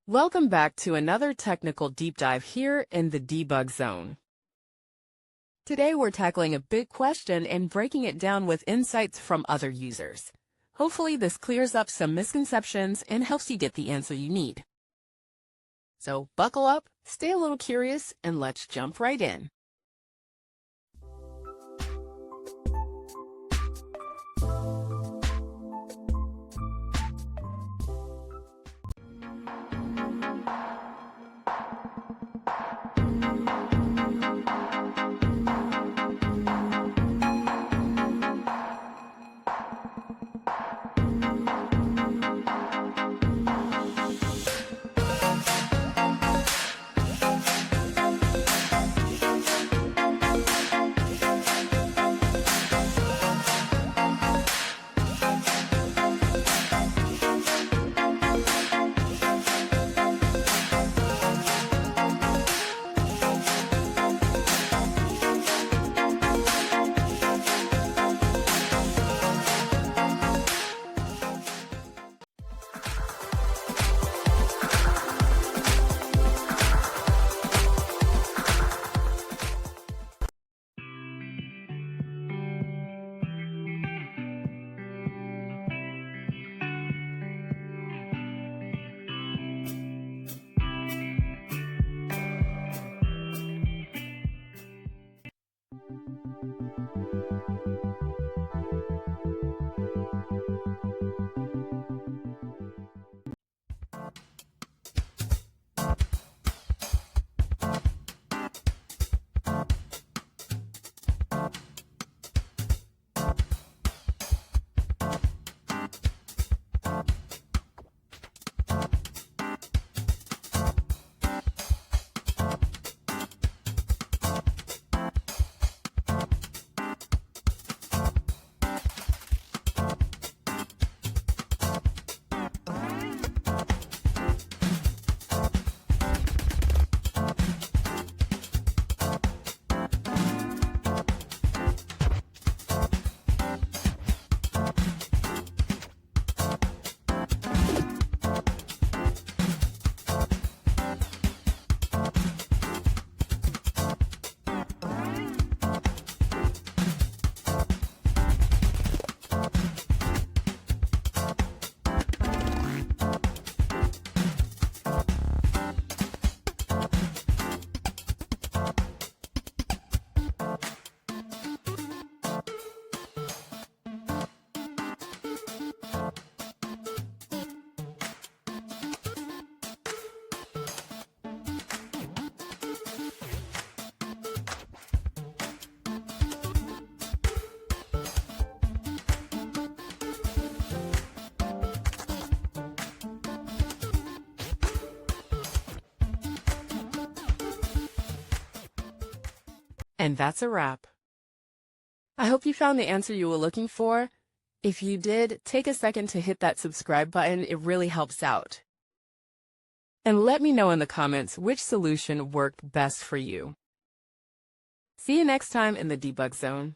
Welcome back to another technical deep dive here in the debug zone. Today we're tackling a big question and breaking it down with insights from other users. Hopefully this clears up some misconceptions and helps you get the answer you need. So buckle up, stay a little curious, and let's jump right in. And that's a wrap. I hope you found the answer you were looking for. If you did, take a second to hit that subscribe button. It really helps out. And let me know in the comments which solution worked best for you. See you next time in the debug zone.